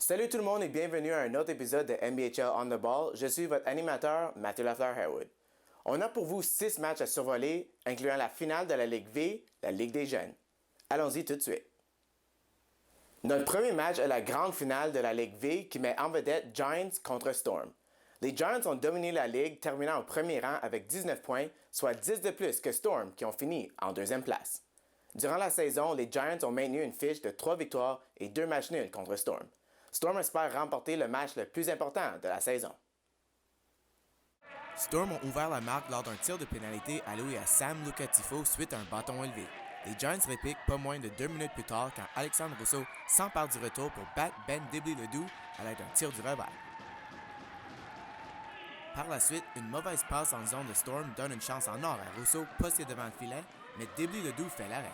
Salut tout le monde et bienvenue à un autre épisode de NBHL On the Ball. Je suis votre animateur, Mathieu Lafleur-Harewood. On a pour vous 6 matchs à survoler, incluant la finale de la Ligue V, la Ligue des jeunes. Allons-y tout de suite. Notre premier match est la grande finale de la Ligue V qui met en vedette Giants contre Storm. Les Giants ont dominé la Ligue, terminant au premier rang avec 19 points, soit 10 de plus que Storm qui ont fini en deuxième place. Durant la saison, les Giants ont maintenu une fiche de 3 victoires et 2 matchs nuls contre Storm. Storm espère remporter le match le plus important de la saison. Storm ont ouvert la marque lors d'un tir de pénalité alloué à Sam Lucatifo suite à un bâton élevé. Les Giants répliquent pas moins de 2 minutes plus tard quand Alexandre Rousseau s'empare du retour pour battre Ben Dibley-Ledoux à l'aide d'un tir du revers. Par la suite, une mauvaise passe en zone de Storm donne une chance en or à Rousseau posté devant le filet, mais Dibley-Ledoux fait l'arrêt.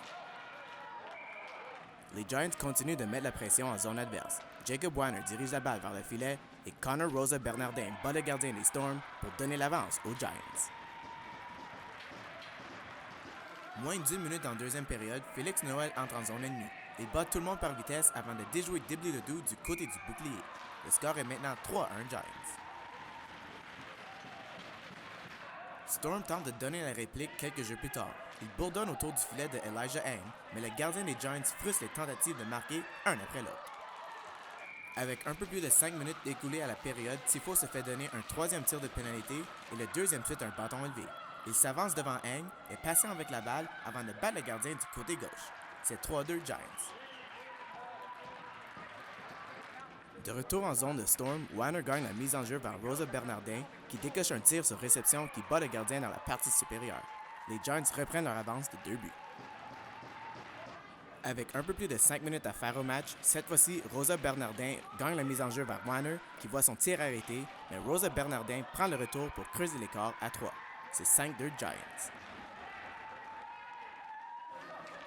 Les Giants continuent de mettre la pression en zone adverse. Jacob Warner dirige la balle vers le filet et Connor Rosa Bernardin bat le gardien des Storm pour donner l'avance aux Giants. Moins d'1 minute en deuxième période, Félix Noël entre en zone ennemie. Il bat tout le monde par vitesse avant de déjouer Dibley-Ledoux du côté du bouclier. Le score est maintenant 3-1 Giants. Storm tente de donner la réplique quelques jeux plus tard. Il bourdonne autour du filet de Elijah Hang, mais le gardien des Giants frustre les tentatives de marquer un après l'autre. Avec un peu plus de 5 minutes écoulées à la période, Tifo se fait donner un troisième tir de pénalité et le deuxième suite un bâton élevé. Il s'avance devant Hang, est patient avec la balle avant de battre le gardien du côté gauche. C'est 3-2 Giants. De retour en zone de Storm, Warner gagne la mise en jeu vers Rosa Bernardin qui décoche un tir sur réception qui bat le gardien dans la partie supérieure. Les Giants reprennent leur avance de 2 buts. Avec un peu plus de 5 minutes à faire au match, cette fois-ci, Rosa Bernardin gagne la mise en jeu vers Warner qui voit son tir arrêté, mais Rosa Bernardin prend le retour pour creuser l'écart à 3. C'est 5-2 Giants.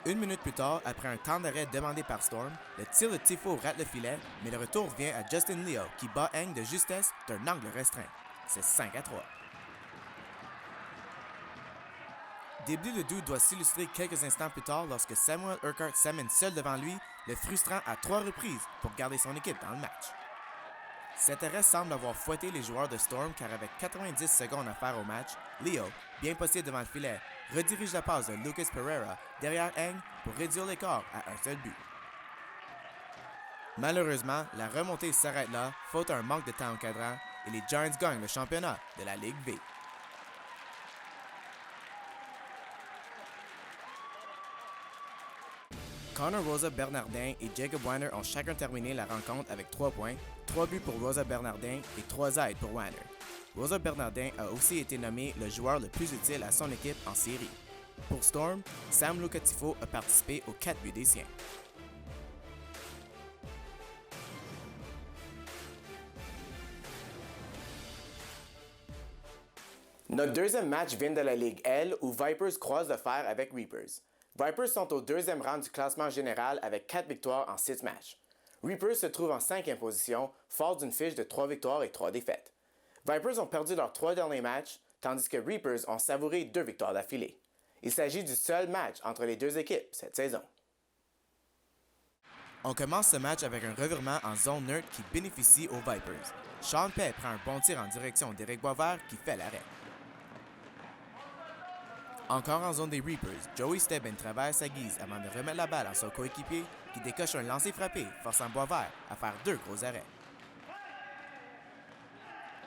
Une minute plus tard, après un temps d'arrêt demandé par Storm, le tir de Tifo rate le filet, mais le retour vient à Justin Leo qui bat Hang de justesse d'un angle restreint. C'est 5-3. Dibley-Ledoux doit s'illustrer quelques instants plus tard lorsque Samuel Urquhart s'amène seul devant lui, le frustrant à 3 reprises pour garder son équipe dans le match. Cet arrêt semble avoir fouetté les joueurs de Storm car avec 90 secondes à faire au match, Leo, bien posté devant le filet, redirige la passe de Lucas Pereira derrière Hang pour réduire l'écart à un seul but. Malheureusement, la remontée s'arrête là, faute à un manque de temps encadrant, et les Giants gagnent le championnat de la Ligue V. Connor Rosa Bernardin et Jacob Warner ont chacun terminé la rencontre avec 3 points, 3 buts pour Rosa Bernardin et 3 aides pour Warner. Rosa Bernardin a aussi été nommé le joueur le plus utile à son équipe en série. Pour Storm, Sam Lucatifo a participé aux 4 buts des siens. Notre deuxième match vient de la Ligue L où Vipers croisent le fer avec Reapers. Vipers sont au deuxième rang du classement général avec 4 victoires en 6 matchs. Reapers se trouve en 5e position, fort d'une fiche de 3 victoires et 3 défaites. Vipers ont perdu leurs 3 derniers matchs, tandis que Reapers ont savouré 2 victoires d'affilée. Il s'agit du seul match entre les deux équipes cette saison. On commence ce match avec un revirement en zone neutre qui bénéficie aux Vipers. Sean Pay prend un bon tir en direction d'Éric Boisvert qui fait l'arrêt. Encore en zone des Reapers, Joey Stebbin traverse sa guise avant de remettre la balle à son coéquipier qui décoche un lancer frappé, forçant Boisvert à faire 2 gros arrêts.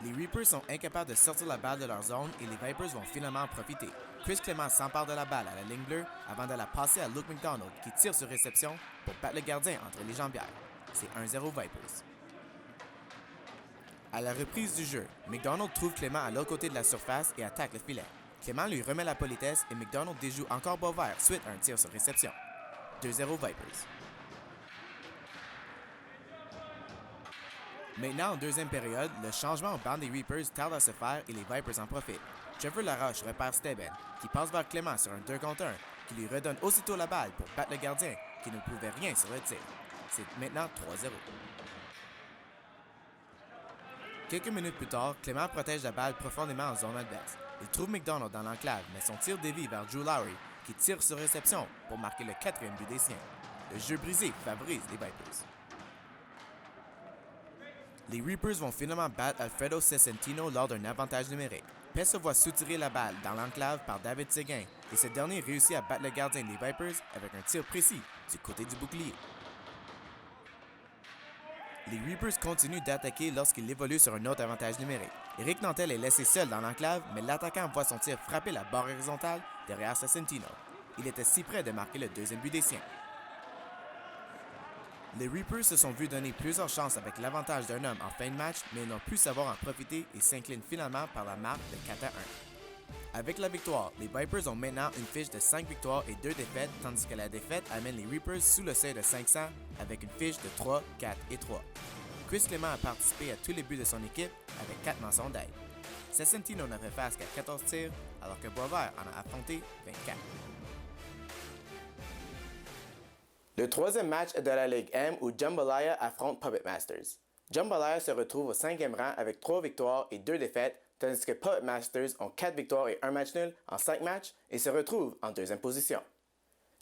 Les Reapers sont incapables de sortir la balle de leur zone et les Vipers vont finalement en profiter. Chris Clément s'empare de la balle à la ligne bleue avant de la passer à Luke McDonald qui tire sur réception pour battre le gardien entre les jambières. C'est 1-0 Vipers. À la reprise du jeu, McDonald trouve Clément à l'autre côté de la surface et attaque le filet. Clément lui remet la politesse et McDonald déjoue encore Boisvert suite à un tir sur réception. 2-0 Vipers. Maintenant, en deuxième période, le changement au banc des Reapers tarde à se faire et les Vipers en profitent. Trevor Laroche repère Stebbin, qui passe vers Clément sur un 2 contre 1, qui lui redonne aussitôt la balle pour battre le gardien, qui ne pouvait rien sur le tir. C'est maintenant 3-0. Quelques minutes plus tard, Clément protège la balle profondément en zone adverse. Il trouve McDonald dans l'enclave, mais son tir dévie vers Drew Lowry, qui tire sur réception pour marquer le 4e but des siens. Le jeu brisé favorise les Vipers. Les Reapers vont finalement battre Alfredo Cesentino lors d'un avantage numérique. Pez se voit soutirer la balle dans l'enclave par David Seguin et ce dernier réussit à battre le gardien des Vipers avec un tir précis du côté du bouclier. Les Reapers continuent d'attaquer lorsqu'il évolue sur un autre avantage numérique. Éric Nantel est laissé seul dans l'enclave, mais l'attaquant voit son tir frapper la barre horizontale derrière Cesentino. Il était si près de marquer le deuxième but des siens. Les Reapers se sont vus donner plusieurs chances avec l'avantage d'un homme en fin de match, mais n'ont pu savoir en profiter et s'inclinent finalement par la marque de 4-1. Avec la victoire, les Vipers ont maintenant une fiche de 5 victoires et 2 défaites, tandis que la défaite amène les Reapers sous le seuil de 500 avec une fiche de 3, 4 et 3. Chris Clément a participé à tous les buts de son équipe avec 4 mentions d'aide. Cesentino n'a fait face qu'à 14 tirs, alors que Boisvert en a affronté 24. Le troisième match est de la Ligue M où Jambalaya affronte Puppet Masters. Jambalaya se retrouve au 5e rang avec 3 victoires et 2 défaites, tandis que Puppet Masters ont 4 victoires et 1 match nul en 5 matchs et se retrouvent en deuxième position.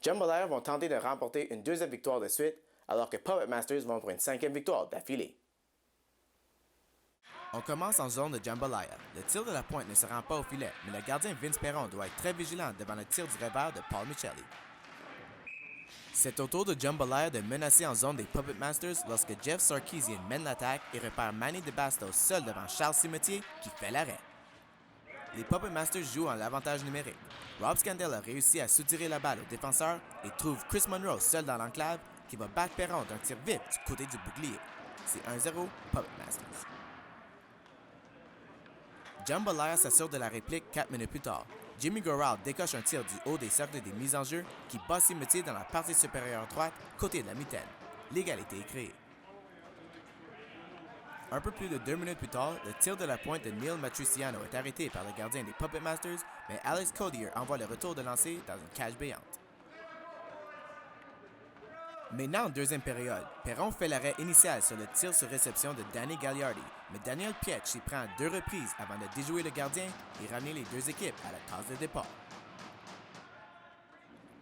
Jambalaya vont tenter de remporter une deuxième victoire de suite, alors que Puppet Masters vont pour une 5e victoire d'affilée. On commence en zone de Jambalaya. Le tir de la pointe ne se rend pas au filet, mais le gardien Vince Perron doit être très vigilant devant le tir du revers de Paul Michelli. C'est au tour de Jambalaya de menacer en zone des Puppet Masters lorsque Jeff Sarkisian mène l'attaque et repère Manny DeBastos seul devant Charles Cimetier qui fait l'arrêt. Les Puppet Masters jouent en avantage numérique. Rob Scandell a réussi à soutirer la balle au défenseur et trouve Chris Monroe seul dans l'enclave qui va battre Perron d'un tir vif du côté du bouclier. C'est 1-0 Puppet Masters. Jambalaya s'assure de la réplique 4 minutes plus tard. Jimmy Goral décoche un tir du haut des cercles des mises en jeu qui bat Cimetier dans la partie supérieure droite, côté de la mitaine. L'égalité est créée. Un peu plus de 2 minutes plus tard, le tir de la pointe de Neil Matriciano est arrêté par le gardien des Puppet Masters, mais Alex Codier envoie le retour de lancer dans une cage béante. Maintenant en deuxième période, Perron fait l'arrêt initial sur le tir sur réception de Danny Gagliardi, mais Daniel Pietsch s'y prend à 2 reprises avant de déjouer le gardien et ramener les deux équipes à la case de départ.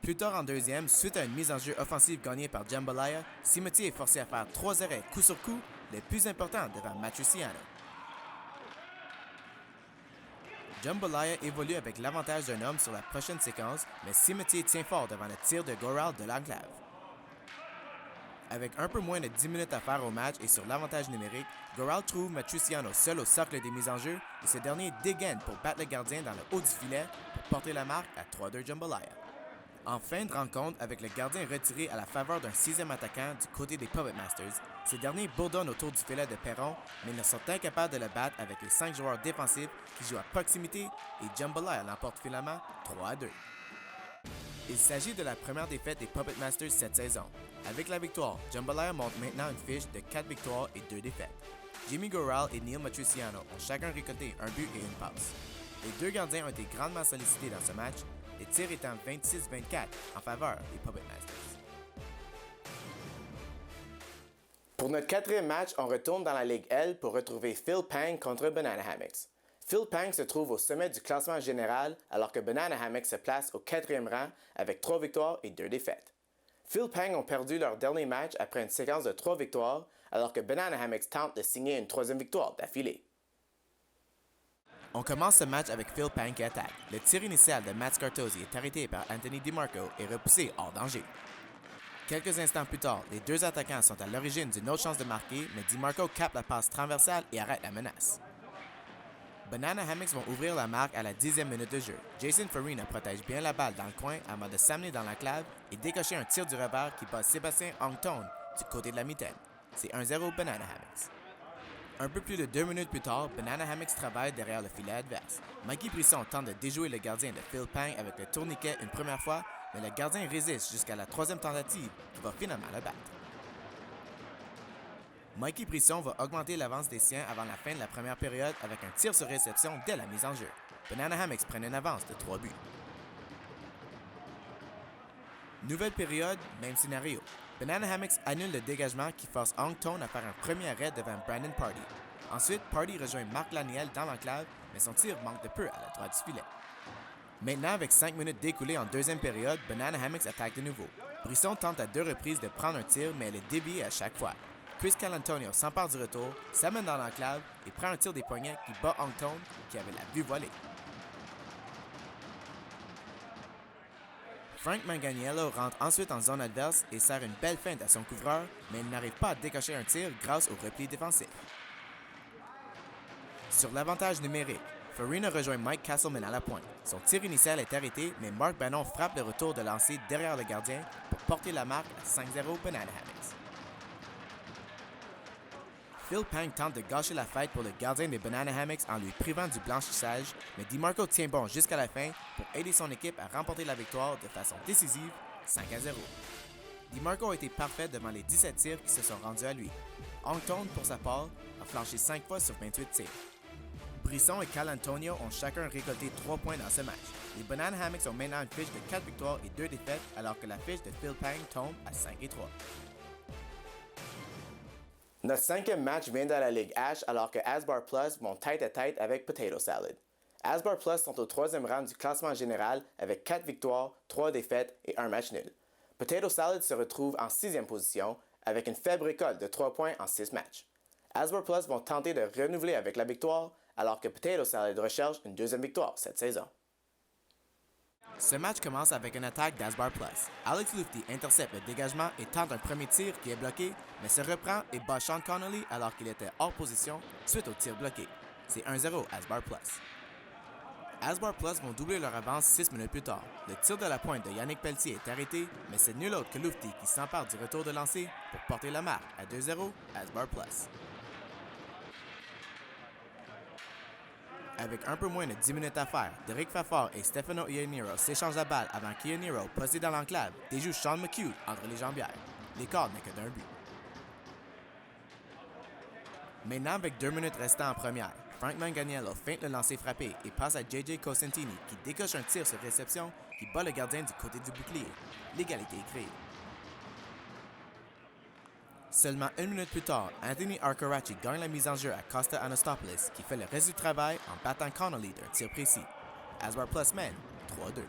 Plus tard en deuxième, suite à une mise en jeu offensive gagnée par Jambalaya, Cimetier est forcé à faire 3 arrêts coup sur coup, les plus importants devant Matriciano. Jambalaya évolue avec l'avantage d'un homme sur la prochaine séquence, mais Cimetier tient fort devant le tir de Goral de l'enclave. Avec un peu moins de 10 minutes à faire au match et sur l'avantage numérique, Goral trouve Matriciano seul au socle des mises en jeu et ce dernier dégaine pour battre le gardien dans le haut du filet pour porter la marque à 3-2 Jambalaya. En fin de rencontre, avec le gardien retiré à la faveur d'un 6e attaquant du côté des Puppet Masters, ces derniers bourdonnent autour du filet de Perron, mais ne sont incapables de le battre avec les 5 joueurs défensifs qui jouent à proximité et Jambalaya l'emporte finalement 3-2. Il s'agit de la première défaite des Puppet Masters cette saison. Avec la victoire, Jambalaya monte maintenant une fiche de 4 victoires et 2 défaites. Jimmy Goral et Neil Matriciano ont chacun récolté un but et une passe. Les deux gardiens ont été grandement sollicités dans ce match, les tirs étant 26-24 en faveur des Puppet Masters. Pour notre 4e match, on retourne dans la Ligue L pour retrouver Phil Pang contre Banana Hammocks. Phil Pang se trouve au sommet du classement général alors que Banana Hammocks se place au 4e rang avec 3 victoires et 2 défaites. Phil Pang ont perdu leur dernier match après une séquence de 3 victoires alors que Banana Hammocks tente de signer une 3e victoire d'affilée. On commence ce match avec Phil Pang qui attaque. Le tir initial de Matt Scartosi est arrêté par Anthony DiMarco et repoussé hors danger. Quelques instants plus tard, les deux attaquants sont à l'origine d'une autre chance de marquer, mais DiMarco capte la passe transversale et arrête la menace. Banana Hammocks vont ouvrir la marque à la 10e minute de jeu. Jason Farina protège bien la balle dans le coin avant de s'amener dans l'enclave et décocher un tir du revers qui bat Sébastien Hongton du côté de la mitaine. C'est 1-0 Banana Hammocks. Un peu plus de 2 minutes plus tard, Banana Hammocks travaille derrière le filet adverse. Mikey Brisson tente de déjouer le gardien de Phil Pang avec le tourniquet une première fois, mais le gardien résiste jusqu'à la 3e tentative qui va finalement le battre. Mikey Brisson va augmenter l'avance des siens avant la fin de la première période avec un tir sur réception dès la mise en jeu. Banana Hammocks prennent une avance de 3 buts. Nouvelle période, même scénario. Banana Hammocks annule le dégagement qui force Hongton à faire un premier arrêt devant Brandon Party. Ensuite, Party rejoint Marc Laniel dans l'enclave, mais son tir manque de peu à la droite du filet. Maintenant, avec 5 minutes découlées en deuxième période, Banana Hammocks attaque de nouveau. Brisson tente à 2 reprises de prendre un tir, mais elle est déviée à chaque fois. Chris Calantonio s'empare du retour, s'amène dans l'enclave et prend un tir des poignets qui bat Hongton qui avait la vue volée. Frank Manganiello rentre ensuite en zone adverse et sert une belle feinte à son couvreur, mais il n'arrive pas à décocher un tir grâce au repli défensif. Sur l'avantage numérique, Farina rejoint Mike Castleman à la pointe. Son tir initial est arrêté, mais Mark Bannon frappe le retour de lancer derrière le gardien pour porter la marque à 5-0 Banana Hammocks. Phil Pang tente de gâcher la fête pour le gardien des Banana Hammocks en lui privant du blanchissage, mais DiMarco tient bon jusqu'à la fin pour aider son équipe à remporter la victoire de façon décisive, 5-0. DiMarco a été parfait devant les 17 tirs qui se sont rendus à lui. Hongton, pour sa part, a flanché 5 fois sur 28 tirs. Brisson et Calantonio ont chacun récolté 3 points dans ce match. Les Banana Hammocks ont maintenant une fiche de 4 victoires et 2 défaites, alors que la fiche de Phil Pang tombe à 5-3. Notre 5e match vient de la Ligue H alors que Asbar Plus vont tête-à-tête avec Potato Salad. Asbar Plus sont au 3e rang du classement général avec 4 victoires, 3 défaites et 1 match nul. Potato Salad se retrouve en 6e position avec une faible récolte de 3 points en 6 matchs. Asbar Plus vont tenter de renouveler avec la victoire alors que Potato Salad recherche une 2e victoire cette saison. Ce match commence avec une attaque d'Asbar Plus. Alex Lufty intercepte le dégagement et tente un premier tir qui est bloqué, mais se reprend et bat Sean Connolly alors qu'il était hors position suite au tir bloqué. C'est 1-0 Asbar Plus. Asbar Plus vont doubler leur avance 6 minutes plus tard. Le tir de la pointe de Yannick Pelletier est arrêté, mais c'est nul autre que Lufty qui s'empare du retour de lancer pour porter la marque à 2-0 Asbar Plus. Avec un peu moins de 10 minutes à faire, Derek Fafard et Stefano Ianniro s'échangent la balle avant qu'Ianniro, posté dans l'enclave, déjoue Sean McHugh entre les jambières. L'écart n'est que d'un but. Maintenant, avec 2 minutes restant en première, Frank Manganiello feinte le lancer frappé et passe à JJ Cosentini qui décoche un tir sur réception qui bat le gardien du côté du bouclier. L'égalité est créée. Seulement 1 minute plus tard, Anthony Arcaracci gagne la mise en jeu à Costa Anastopoulos qui fait le reste du travail en battant Connolly d'un tir précis. Asbar Plus mène 3-2.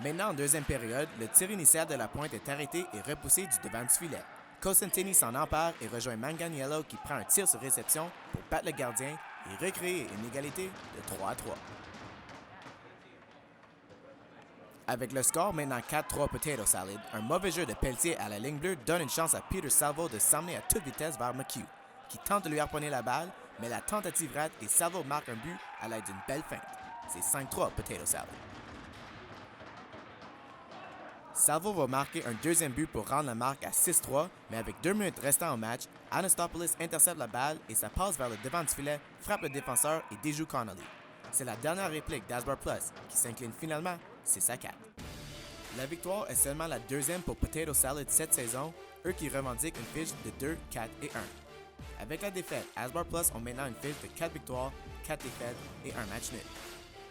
Maintenant en deuxième période, le tir initial de la pointe est arrêté et repoussé du devant du filet. Cosentini s'en empare et rejoint Manganiello qui prend un tir sur réception pour battre le gardien et recréer une égalité de 3-3. Avec le score maintenant 4-3 Potato Salad, un mauvais jeu de Pelletier à la ligne bleue donne une chance à Peter Salvo de s'emmener à toute vitesse vers McHugh, qui tente de lui harponner la balle, mais la tentative rate et Salvo marque un but à l'aide d'une belle feinte. C'est 5-3 Potato Salad. Salvo va marquer un deuxième but pour rendre la marque à 6-3, mais avec 2 minutes restant au match, Anastopoulos intercepte la balle et sa passe vers le devant du filet frappe le défenseur et déjoue Connolly. C'est la dernière réplique d'Asbar Plus qui s'incline finalement 6-4. La victoire est seulement la deuxième pour Potato Salad cette saison, eux qui revendiquent une fiche de 2, 4 et 1. Avec la défaite, Asbar Plus ont maintenant une fiche de 4 victoires, 4 défaites et 1 match nul.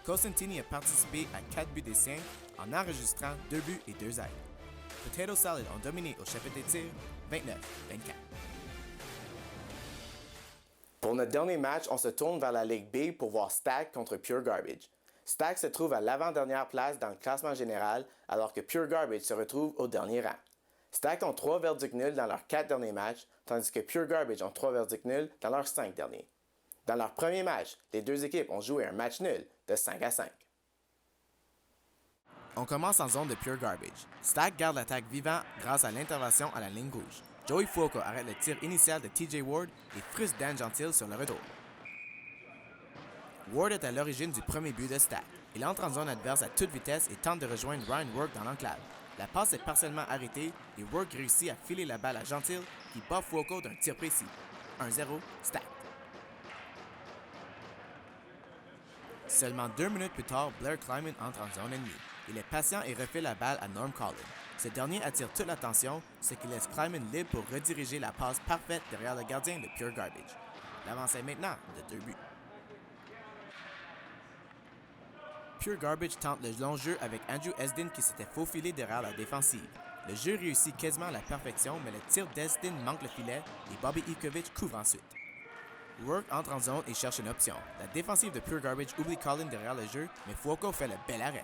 Cosentini a participé à 4 buts des siens en enregistrant 2 buts et 2 aides. Potato Salad ont dominé au chapitre des tirs 29-24. Pour notre dernier match, on se tourne vers la Ligue B pour voir Stack contre Pure Garbage. Stack se trouve à l'avant-dernière place dans le classement général, alors que Pure Garbage se retrouve au dernier rang. Stack ont 3 verdicts nuls dans leurs 4 derniers matchs, tandis que Pure Garbage ont 3 verdicts nuls dans leurs 5 derniers. Dans leur premier match, les deux équipes ont joué un match nul de 5-5. On commence en zone de Pure Garbage. Stack garde l'attaque vivant grâce à l'intervention à la ligne rouge. Joey Fuoco arrête le tir initial de TJ Ward et frustre Dan Gentile sur le retour. Ward est à l'origine du premier but de Stack. Il entre en zone adverse à toute vitesse et tente de rejoindre Ryan Work dans l'enclave. La passe est partiellement arrêtée et Work réussit à filer la balle à Gentile qui bat Fuoco d'un tir précis. 1-0 Stack. Seulement 2 minutes plus tard, Blair Kleiman entre en zone ennemie. Il est patient et refait la balle à Norm Collin. Ce dernier attire toute l'attention, ce qui laisse Kleiman libre pour rediriger la passe parfaite derrière le gardien de Pure Garbage. L'avance est maintenant de 2 buts. Pure Garbage tente le long jeu avec Andrew Esdin qui s'était faufilé derrière la défensive. Le jeu réussit quasiment à la perfection, mais le tir d'Esdin manque le filet et Bobby Ivkovic couvre ensuite. Work entre en zone et cherche une option. La défensive de Pure Garbage oublie Collin derrière le jeu, mais Fuoco fait le bel arrêt.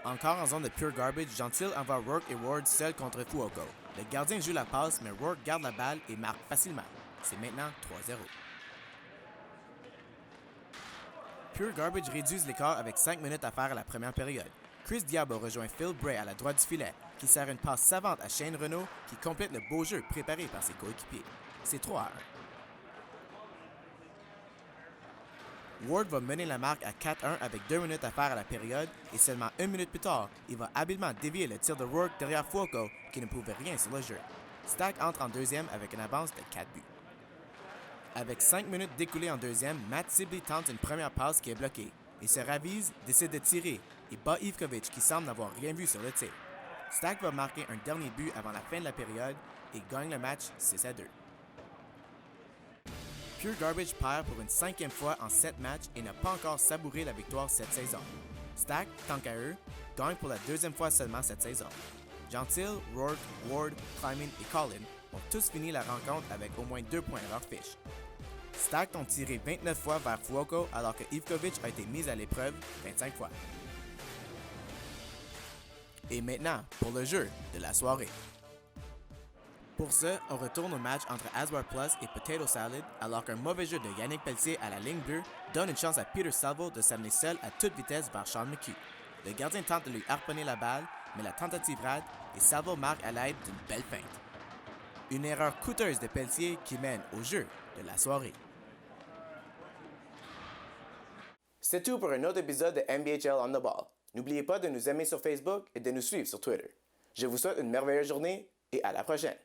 Encore en zone de pure garbage, Gentile envoie Rourke et Ward seuls contre Fuoco. Le gardien joue la passe, mais Rourke garde la balle et marque facilement. C'est maintenant 3-0. Pure Garbage réduisent l'écart avec 5 minutes à faire à la première période. Chris Diabo rejoint Phil Bray à la droite du filet, qui sert une passe savante à Shane Renaud, qui complète le beau jeu préparé par ses coéquipiers. C'est 3-1. Ward va mener la marque à 4-1 avec 2 minutes à faire à la période et seulement 1 minute plus tard, il va habilement dévier le tir de Rourke derrière Fuoco qui ne pouvait rien sur le jeu. Stack entre en deuxième avec une avance de 4 buts. Avec 5 minutes découlées en deuxième, Matt Sibley tente une première passe qui est bloquée. Il se ravise, décide de tirer et bat Ivkovic qui semble n'avoir rien vu sur le tir. Stack va marquer un dernier but avant la fin de la période et gagne le match 6-2. Pure Garbage perd pour une 5e fois en 7 matchs et n'a pas encore savouré la victoire cette saison. Stack, tant qu'à eux, gagne pour la 2e fois seulement cette saison. Gentile, Rourke, Ward, Kleiman et Collin ont tous fini la rencontre avec au moins 2 points à leur fiche. Stack ont tiré 29 fois vers Fuoco alors que Ivkovic a été mis à l'épreuve 25 fois. Et maintenant, pour le jeu de la soirée. Pour ce, on retourne au match entre Asbar Plus et Potato Salad alors qu'un mauvais jeu de Yannick Pelletier à la ligne bleue donne une chance à Peter Salvo de s'amener seul à toute vitesse vers Sean McHugh. Le gardien tente de lui harponner la balle, mais la tentative rate et Salvo marque à l'aide d'une belle feinte. Une erreur coûteuse de Pelletier qui mène au jeu de la soirée. C'est tout pour un autre épisode de NBHL On The Ball. N'oubliez pas de nous aimer sur Facebook et de nous suivre sur Twitter. Je vous souhaite une merveilleuse journée et à la prochaine.